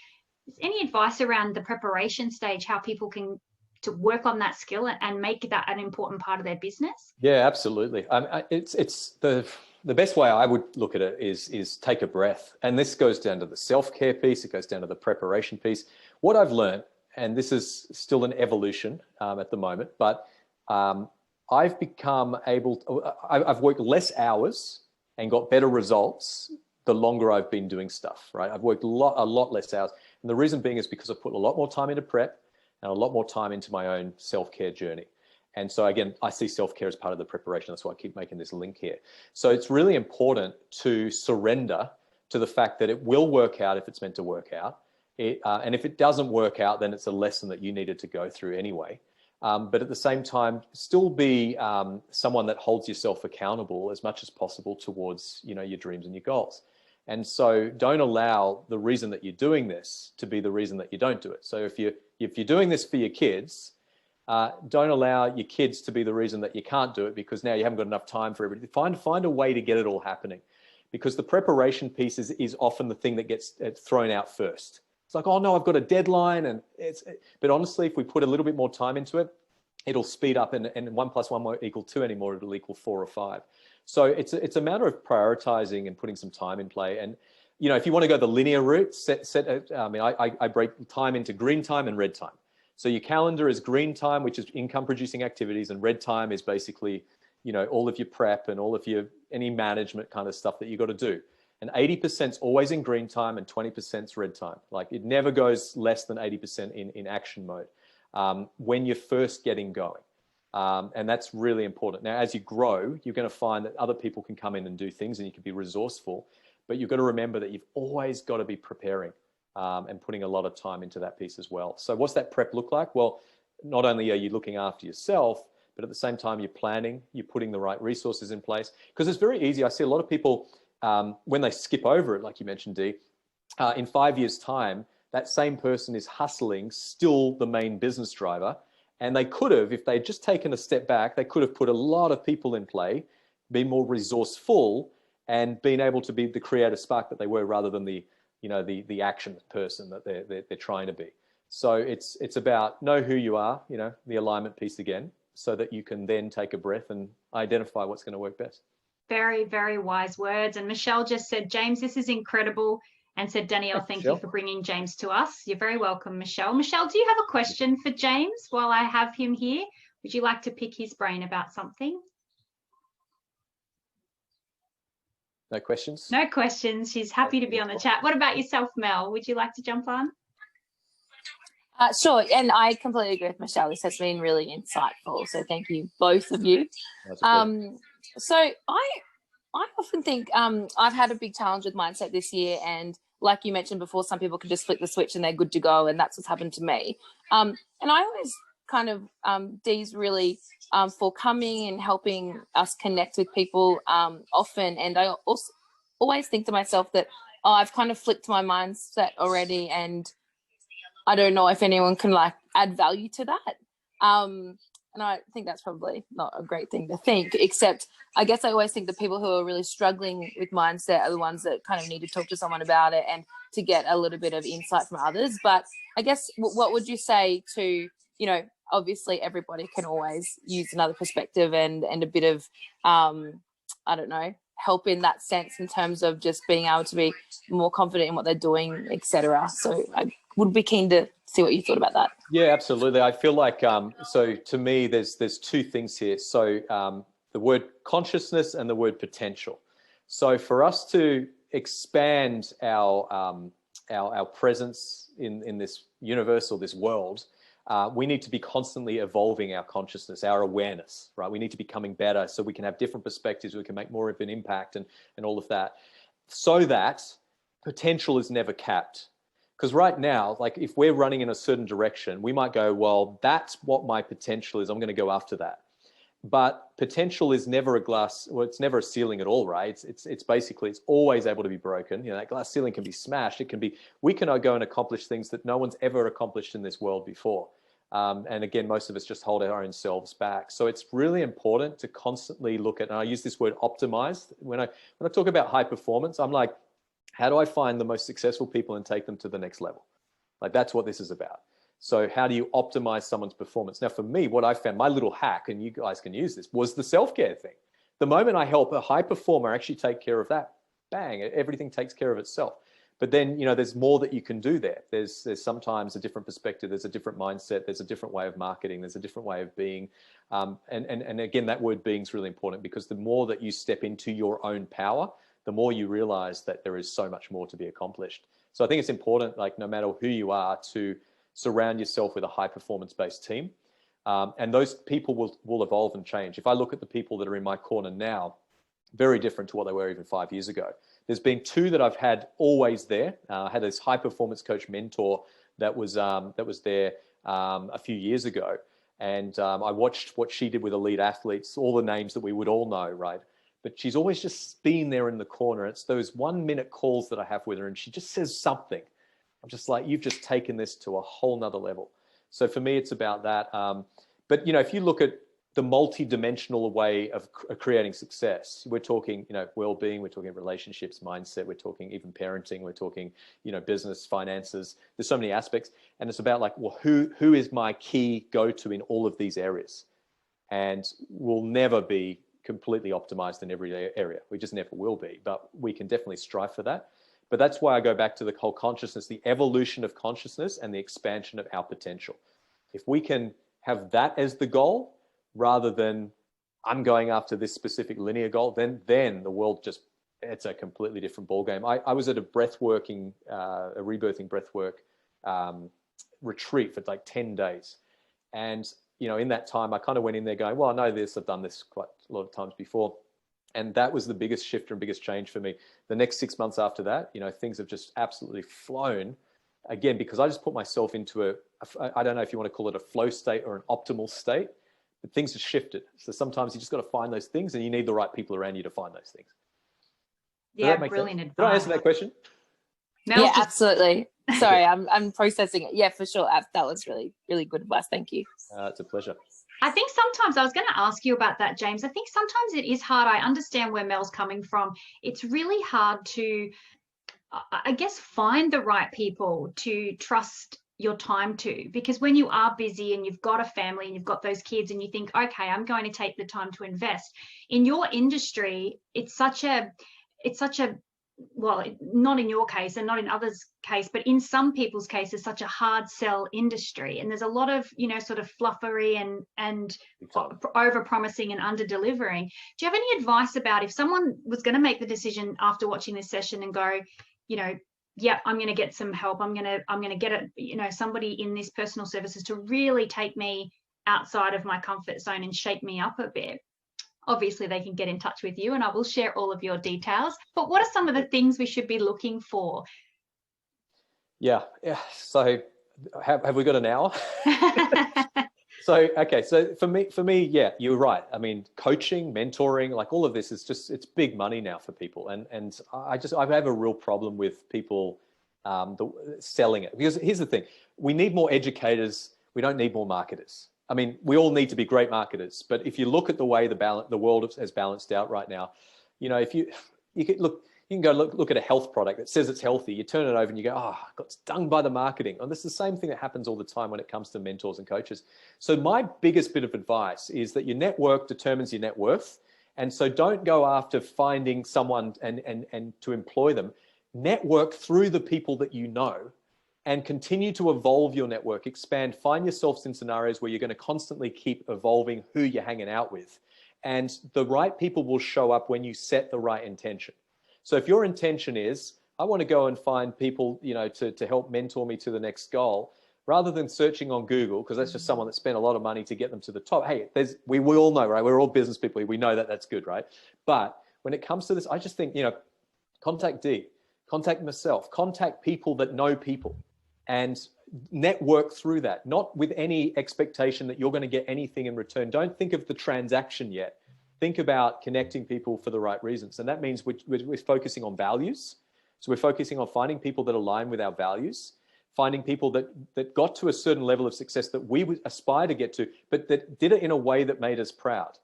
Speaker 1: any advice around the preparation stage, how people can to work on that skill and make that an important part of their business?
Speaker 2: Yeah, absolutely. It's the best way I would look at it is take a breath. And this goes down to the self-care piece. It goes down to the preparation piece. What I've learned, and this is still an evolution at the moment, but I've become I've worked less hours and got better results the longer I've been doing stuff, right? I've worked a lot less hours. And the reason being is because I've put a lot more time into prep and a lot more time into my own self-care journey. And so again, I see self-care as part of the preparation. That's why I keep making this link here. So it's really important to surrender to the fact that it will work out if it's meant to work out. And if it doesn't work out, then it's a lesson that you needed to go through anyway. But at the same time, still be someone that holds yourself accountable as much as possible towards, your dreams and your goals. And so don't allow the reason that you're doing this to be the reason that you don't do it. So if you're doing this for your kids, don't allow your kids to be the reason that you can't do it because now you haven't got enough time for everything. Find a way to get it all happening, because the preparation piece is often the thing that gets thrown out first. It's like, oh no, I've got a deadline, but honestly, if we put a little bit more time into it, it'll speed up, and 1 + 1 won't equal 2 anymore. It'll equal 4 or 5. So it's a matter of prioritizing and putting some time in play. And if you want to go the linear route, I break time into green time and red time. So your calendar is green time, which is income producing activities, and red time is basically, all of your prep and all of any management kind of stuff that you got to do. And 80% is always in green time and 20% is red time. Like it never goes less than 80% in action mode when you're first getting going. And that's really important. Now, as you grow, you're going to find that other people can come in and do things and you can be resourceful, but you've got to remember that you've always got to be preparing and putting a lot of time into that piece as well. So what's that prep look like? Well, not only are you looking after yourself, but at the same time, you're planning, you're putting the right resources in place. Because it's very easy. I see a lot of people, when they skip over it, like you mentioned, Dee, in 5 years' time, that same person is hustling, still the main business driver. And they could have, if they'd just taken a step back, they could have put a lot of people in play, been more resourceful, and been able to be the creative spark that they were, rather than the action person that they're trying to be. So it's about know who you are, the alignment piece again, so that you can then take a breath and identify what's going to work best.
Speaker 1: Very, very wise words. And Michelle just said, James, this is incredible. And said, Danielle, thank you for bringing James to us. You're very welcome, Michelle. Michelle, do you have a question for James while I have him here? Would you like to pick his brain about something?
Speaker 2: No questions?
Speaker 1: No questions. She's happy to be on the chat. What about yourself, Mel? Would you like to jump on?
Speaker 3: Sure. And I completely agree with Michelle. This has been really insightful. So thank you, both of you. So I often think I've had a big challenge with mindset this year, and like you mentioned before, some people can just flip the switch and they're good to go, and that's what's happened to me. And I always kind of, Dee's really for coming and helping us connect with people often, and I also always think to myself that, I've kind of flipped my mindset already, and I don't know if anyone can add value to that. And I think that's probably not a great thing to think, except I guess I always think the people who are really struggling with mindset are the ones that kind of need to talk to someone about it and to get a little bit of insight from others. But I guess what would you say to, obviously everybody can always use another perspective and a bit of, I don't know, help in that sense in terms of just being able to be more confident in what they're doing, etc. So I would be keen to see what you thought about that.
Speaker 2: Yeah, absolutely. I feel like, so to me, there's two things here. So the word consciousness and the word potential. So for us to expand our presence in this universe or this world, we need to be constantly evolving our consciousness, our awareness, right? We need to be becoming better so we can have different perspectives, we can make more of an impact and all of that, so that potential is never capped. Because right now, like if we're running in a certain direction, we might go, well, that's what my potential is. I'm going to go after that. But potential is never a glass, well, it's never a ceiling at all, right? It's basically, it's always able to be broken. That glass ceiling can be smashed. It can be, we can go and accomplish things that no one's ever accomplished in this world before. And again, most of us just hold our own selves back. So it's really important to constantly look at, and I use this word optimized. When I talk about high performance, I'm like, how do I find the most successful people and take them to the next level? Like that's what this is about. So how do you optimize someone's performance? Now for me, what I found, my little hack, and you guys can use this, was the self-care thing. The moment I help a high performer actually take care of that, bang, everything takes care of itself. But then, there's more that you can do there. There's sometimes a different perspective. There's a different mindset. There's a different way of marketing. There's a different way of being. And again, that word being is really important, because the more that you step into your own power, the more you realize that there is so much more to be accomplished. So I think it's important, like no matter who you are, to surround yourself with a high performance based team. And those people will evolve and change. If I look at the people that are in my corner now, very different to what they were even 5 years ago. There's been two that I've had always there. I had this high performance coach mentor that was there a few years ago. And I watched what she did with elite athletes, all the names that we would all know, right? But she's always just been there in the corner. It's those 1 minute calls that I have with her, and she just says something. I'm just like, you've just taken this to a whole nother level. So for me, it's about that. But, if you look at the multi-dimensional way of creating success, we're talking, well-being, we're talking relationships, mindset, we're talking even parenting, we're talking, business, finances. There's so many aspects. And it's about like, well, who is my key go-to in all of these areas? And we'll never be completely optimized in every area. We just never will be, but we can definitely strive for that. But that's why I go back to the whole consciousness, the evolution of consciousness and the expansion of our potential. If we can have that as the goal, rather than I'm going after this specific linear goal, then the world it's a completely different ballgame. I was at a rebirthing breathwork retreat for like 10 days. And in that time, I kind of went in there going, well, I know this, I've done this quite a lot of times before. And that was the biggest shift and biggest change for me. The next 6 months after that, things have just absolutely flown again, because I just put myself into I don't know if you want to call it a flow state or an optimal state, but things have shifted. So sometimes you just got to find those things, and you need the right people around you to find those things.
Speaker 1: Yeah, brilliant advice.
Speaker 2: Did I answer that question?
Speaker 3: Yeah, absolutely. Sorry, I'm processing it. Yeah, for sure. That was really, really good advice. Thank you.
Speaker 2: It's a pleasure.
Speaker 1: I think sometimes, I was going to ask you about that, James. I think sometimes it is hard. I understand where Mel's coming from. It's really hard to, I guess, find the right people to trust your time to, because when you are busy and you've got a family and you've got those kids and you think, okay, I'm going to take the time to invest in your industry, it's such a well, not in your case and not in others' case, but in some people's cases, such a hard sell industry. And there's a lot of, sort of fluffery and over promising and under delivering. Do you have any advice about if someone was going to make the decision after watching this session and go, yeah, I'm going to get some help. I'm going to get somebody in this personal services to really take me outside of my comfort zone and shake me up a bit? Obviously, they can get in touch with you, and I will share all of your details. But what are some of the things we should be looking for?
Speaker 2: Yeah. So have we got an hour? So, okay. So for me, yeah, you're right. I mean, coaching, mentoring, like all of this is it's big money now for people. And I have a real problem with people selling it, because here's the thing. We need more educators. We don't need more marketers. I mean, we all need to be great marketers, but if you look at the way the world has balanced out right now, you know, if you can go look at a health product that says it's healthy, you turn it over and you go, oh, I got stung by the marketing. And this is the same thing that happens all the time when it comes to mentors and coaches. So my biggest bit of advice is that your network determines your net worth. And so don't go after finding someone and to employ them. Network through the people that you know, and continue to evolve your network, expand, find yourselves in scenarios where you're going to constantly keep evolving who you're hanging out with. And the right people will show up when you set the right intention. So if your intention is, I want to go and find people, you know, to help mentor me to the next goal, rather than searching on Google, because that's just someone that spent a lot of money to get them to the top. Hey, we all know, right? We're all business people. We know that that's good, right? But when it comes to this, I just think, you know, contact D, contact myself, contact people that know people, and network through that, not with any expectation that you're going to get anything in return. Don't think of the transaction yet. Think about connecting people for the right reasons. And that means we're focusing on values. So we're focusing on finding people that align with our values, finding people that got to a certain level of success that we would aspire to get to, but that did it in a way that made us proud.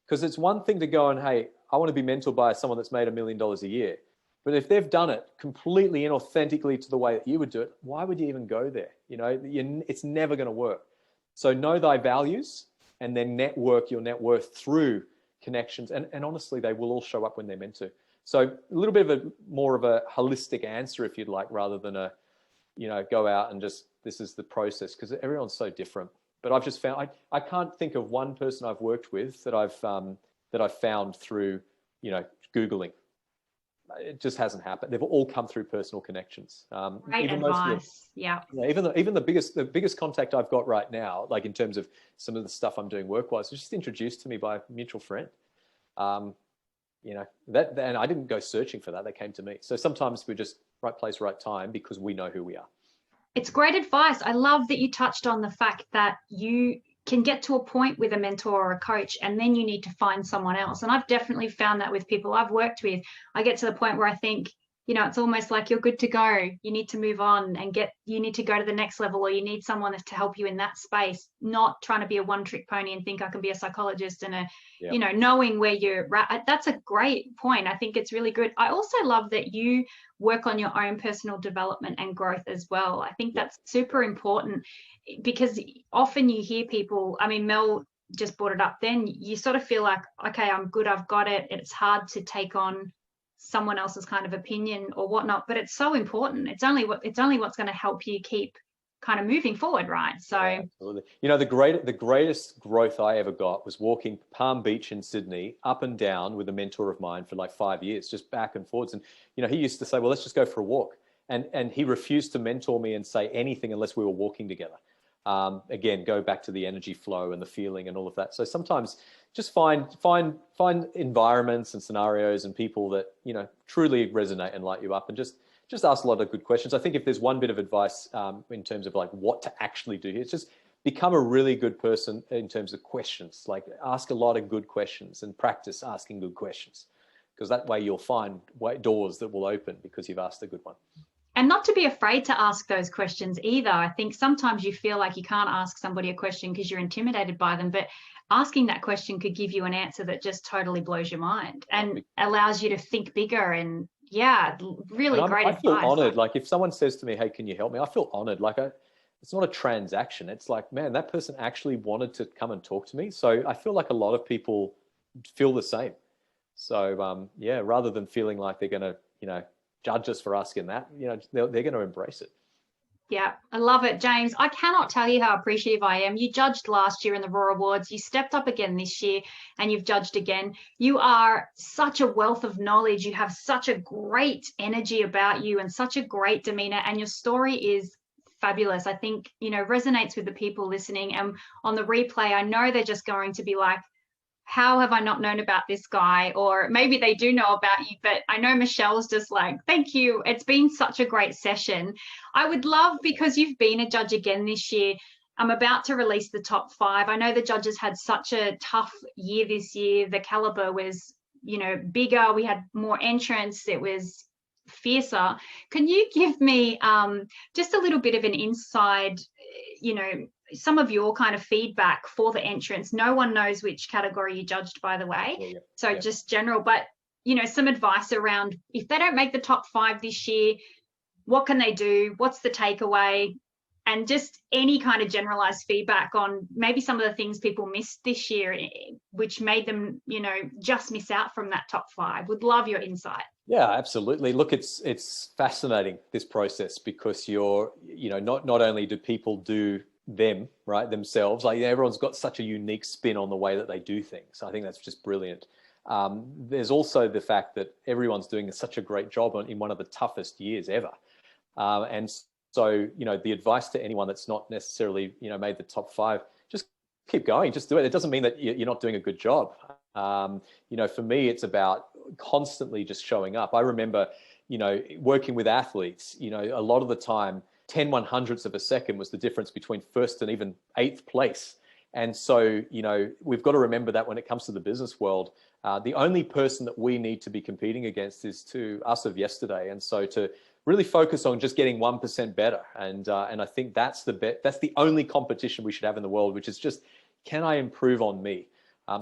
Speaker 2: Because it's one thing to go and, hey, I want to be mentored by someone that's made $1 million a year. But if they've done it completely inauthentically to the way that you would do it, why would you even go there? You know, it's never going to work. So know thy values, and then network your net worth through connections. And honestly, they will all show up when they're meant to. So a little bit of more of a holistic answer, if you'd like, rather than a, you know, go out and just, this is the process, because everyone's so different. But I've just found, I can't think of one person I've worked with that I've found through, you know, Googling. It just hasn't happened. They've all come through personal connections.
Speaker 1: Great advice. Yeah.
Speaker 2: Even the biggest contact I've got right now, like in terms of some of the stuff I'm doing work-wise, was just introduced to me by a mutual friend. You know, and I didn't go searching for that. They came to me. So sometimes we're just right place, right time, because we know who we are.
Speaker 1: It's great advice. I love that you touched on the fact that you can get to a point with a mentor or a coach, and then you need to find someone else. And I've definitely found that with people I've worked with. I get to the point where I think, you know, it's almost like you're good to go. You need to move on and you need to go to the next level, or you need someone to help you in that space, not trying to be a one-trick pony and think I can be a psychologist and you know, knowing where you're at. That's a great point. I think it's really good. I also love that you work on your own personal development and growth as well. I think that's super important, because often you hear people, I mean, Mel just brought it up then, you sort of feel like, okay, I'm good, I've got it. It's hard to take on someone else's kind of opinion or whatnot, but it's so important. It's only what's going to help you keep kind of moving forward, right? So
Speaker 2: absolutely. You know, the greatest growth I ever got was walking Palm Beach in Sydney up and down with a mentor of mine for like 5 years, just back and forwards. And you know, he used to say, well, let's just go for a walk, and he refused to mentor me and say anything unless we were walking together. Again, go back to the energy flow and the feeling and all of that. So sometimes just find environments and scenarios and people that, you know, truly resonate and light you up, and just ask a lot of good questions. I think if there's one bit of advice in terms of like what to actually do here, it's just become a really good person in terms of questions. Like ask a lot of good questions and practice asking good questions, because that way you'll find doors that will open because you've asked a good one.
Speaker 1: And not to be afraid to ask those questions either. I think sometimes you feel like you can't ask somebody a question because you're intimidated by them, but asking that question could give you an answer that just totally blows your mind and allows you to think bigger. And really great advice.
Speaker 2: I feel honored. Like if someone says to me, hey, can you help me? I feel honored. Like it's not a transaction. It's like, man, that person actually wanted to come and talk to me. So I feel like a lot of people feel the same. So rather than feeling like they're going to, you know, judge us for asking that, you know, they're going to embrace it.
Speaker 1: Yeah, I love it, James. I cannot tell you how appreciative I am. You judged last year in the Raw Awards. You stepped up again this year and you've judged again. You are such a wealth of knowledge. You have such a great energy about you and such a great demeanor, and your story is fabulous. I think, you know, resonates with the people listening, and on the replay, I know they're just going to be like, how have I not known about this guy? Or maybe they do know about you, but I know Michelle's just like, thank you. It's been such a great session. I would love, because you've been a judge again this year, I'm about to release the top 5. I know the judges had such a tough year this year. The caliber was, you know, bigger. We had more entrants. It was fiercer. Can you give me just a little bit of an inside, you know, some of your kind of feedback for the entrants. No one knows which category you judged, by the way. So just general, but some advice around if they don't make the top 5 this year, what can they do? What's the takeaway? And just any kind of generalized feedback on maybe some of the things people missed this year, which made them, just miss out from that top 5. Would love your insight.
Speaker 2: Yeah, absolutely. Look, it's fascinating, this process, because not only do people do themselves, like everyone's got such a unique spin on the way that they do things. I think that's just brilliant. There's also the fact that everyone's doing such a great job in one of the toughest years ever. And so, the advice to anyone that's not necessarily, made the top 5, just keep going, just do it. It doesn't mean that you're not doing a good job. For me, it's about constantly just showing up. I remember, working with athletes, a lot of the time, 10/100ths of a second was the difference between first and even 8th place. And so, we've got to remember that when it comes to the business world, the only person that we need to be competing against is to us of yesterday. And so to really focus on just getting 1% better. And I think that's the only competition we should have in the world, which is just, can I improve on me?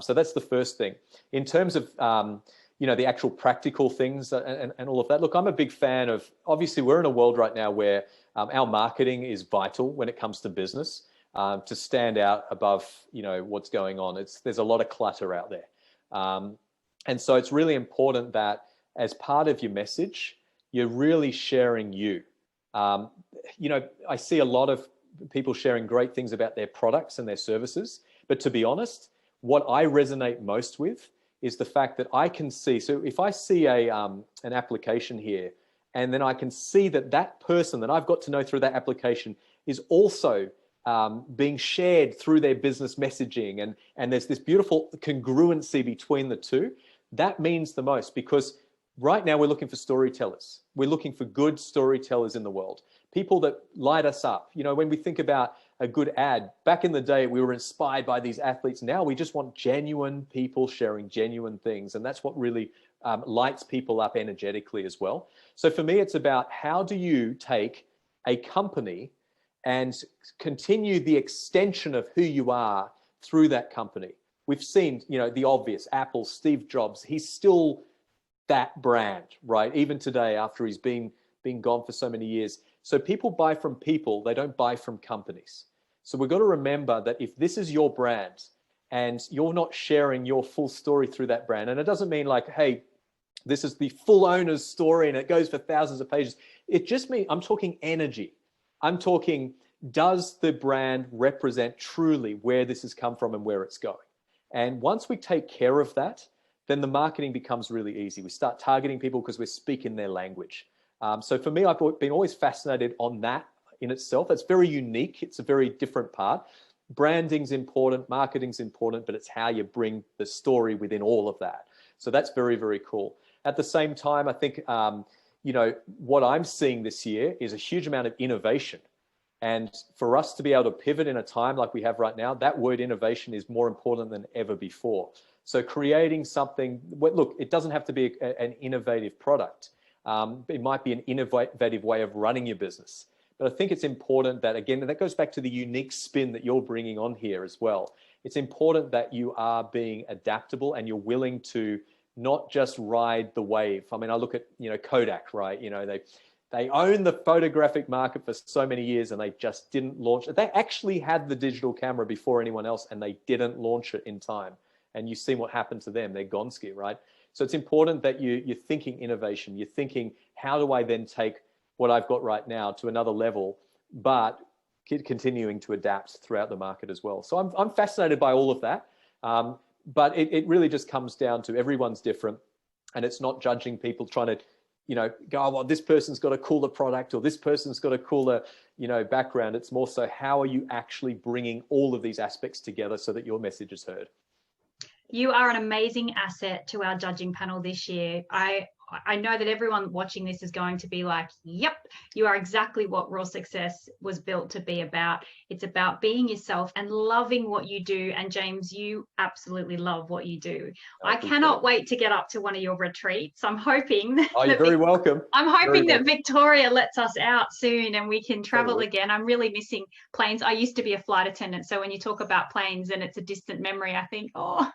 Speaker 2: So that's the first thing. In terms of, the actual practical things and all of that, look, I'm a big fan of, obviously we're in a world right now where our marketing is vital when it comes to business, to stand out above, what's going on. There's a lot of clutter out there. And so it's really important that as part of your message, you're really sharing you. I see a lot of people sharing great things about their products and their services, but to be honest, what I resonate most with is the fact that I can see, so if I see an application here, and then I can see that person that I've got to know through that application is also being shared through their business messaging, and there's this beautiful congruency between the two, that means the most, because right now we're looking for storytellers. We're looking for good storytellers in the world, people that light us up. When we think about a good ad, back in the day, we were inspired by these athletes. Now we just want genuine people sharing genuine things. And that's what really lights people up energetically as well. So for me, it's about how do you take a company and continue the extension of who you are through that company. We've seen, the obvious, Apple, Steve Jobs, he's still that brand, right? Even today, after he's been gone for so many years. So people buy from people, they don't buy from companies. So we've got to remember that if this is your brand and you're not sharing your full story through that brand, and it doesn't mean like, hey, this is the full owner's story and it goes for thousands of pages. It just means, I'm talking energy. I'm talking, does the brand represent truly where this has come from and where it's going? And once we take care of that, then the marketing becomes really easy. We start targeting people because we're speaking their language. So for me, I've been always fascinated on that in itself. It's very unique. It's a very different part. Branding's important, marketing's important, but it's how you bring the story within all of that. So that's very, very cool. At the same time, I think, what I'm seeing this year is a huge amount of innovation. And for us to be able to pivot in a time like we have right now, that word innovation is more important than ever before. So creating something, look, it doesn't have to be an innovative product. It might be an innovative way of running your business. But I think it's important that, again, and that goes back to the unique spin that you're bringing on here as well. It's important that you are being adaptable and you're willing to not just ride the wave. I mean, I look at, Kodak, right? They own the photographic market for so many years and they just didn't launch it. They actually had the digital camera before anyone else and they didn't launch it in time. And you've seen what happened to them. They're Gonski, right? So it's important that you're thinking innovation. You're thinking, how do I then take what I've got right now to another level, but continuing to adapt throughout the market as well. So I'm fascinated by all of that. But it really just comes down to everyone's different. And it's not judging people trying to, go, oh, well, this person's got a cooler product or this person's got a cooler, background. It's more so, how are you actually bringing all of these aspects together so that your message is heard?
Speaker 1: You are an amazing asset to our judging panel this year. I I know that everyone watching this is going to be like, yep, you are exactly what Raw Success was built to be about. It's about being yourself and loving what you do. And James, you absolutely love what you do. I cannot wait to get up to one of your retreats. I'm hoping
Speaker 2: you're very welcome.
Speaker 1: I'm hoping that Victoria lets us out soon and we can travel again. I'm really missing planes. I used to be a flight attendant, so when you talk about planes and it's a distant memory, I think, oh,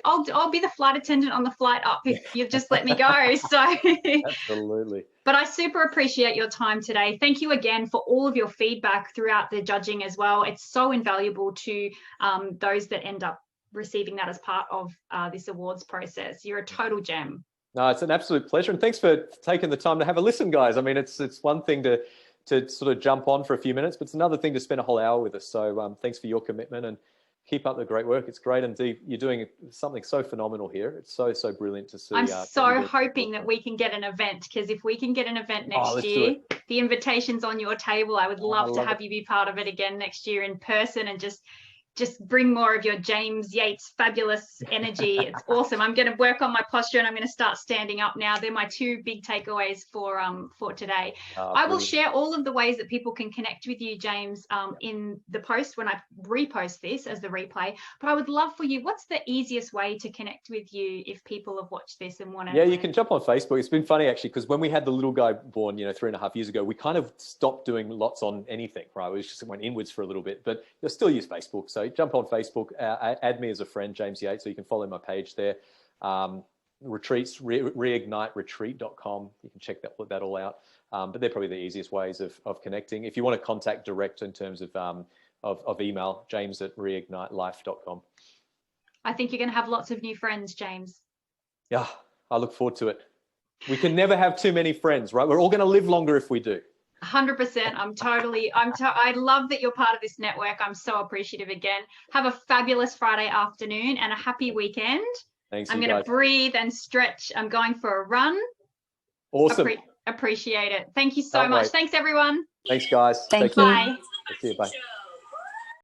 Speaker 1: I'll be the flight attendant on the flight up if you just let me go. So
Speaker 2: absolutely.
Speaker 1: But I super appreciate your time today. Thank you again for all of your feedback throughout the judging as well. It's so invaluable to those that end up receiving that as part of this awards process. You're a total gem.
Speaker 2: No, it's an absolute pleasure, and thanks for taking the time to have a listen, guys. I mean, it's one thing to sort of jump on for a few minutes, but it's another thing to spend a whole hour with us. So thanks for your commitment and keep up the great work. It's great, and Dee, you're doing something so phenomenal here. It's so brilliant to see.
Speaker 1: I'm so hoping that we can get an event, because if we can get an event next year, the invitation's on your table. I would love to have you be part of it again next year in person, and just bring more of your James Yates fabulous energy. It's awesome. I'm going to work on my posture, and I'm going to start standing up now. They're my two big takeaways for today. I will share all of the ways that people can connect with you, James, in the post when I repost this as the replay. But I would love for you, what's the easiest way to connect with you if people have watched this and want to?
Speaker 2: Yeah, you can jump on Facebook. It's been funny actually, because when we had the little guy born, 3.5 years ago, we kind of stopped doing lots on anything, right? We just went inwards for a little bit, but you'll still use Facebook. So jump on Facebook, add me as a friend, James Yates, so you can follow my page there. Retreats, reigniteretreat.com. You can check that all out. But they're probably the easiest ways of connecting. If you want to contact direct in terms of email, james@reignitelife.com.
Speaker 1: I think you're going to have lots of new friends, James.
Speaker 2: Yeah, I look forward to it. We can never have too many friends, right? We're all going to live longer if we do.
Speaker 1: 100%. I love that you're part of this network. I'm so appreciative again. Have a fabulous Friday afternoon and a happy weekend.
Speaker 2: Thanks.
Speaker 1: I'm going to breathe and stretch. I'm going for a run.
Speaker 2: Awesome.
Speaker 1: Appreciate it. Thank you so much. Thanks, everyone.
Speaker 2: Thanks, guys.
Speaker 3: Thank you.
Speaker 1: Bye.
Speaker 2: See you. Bye.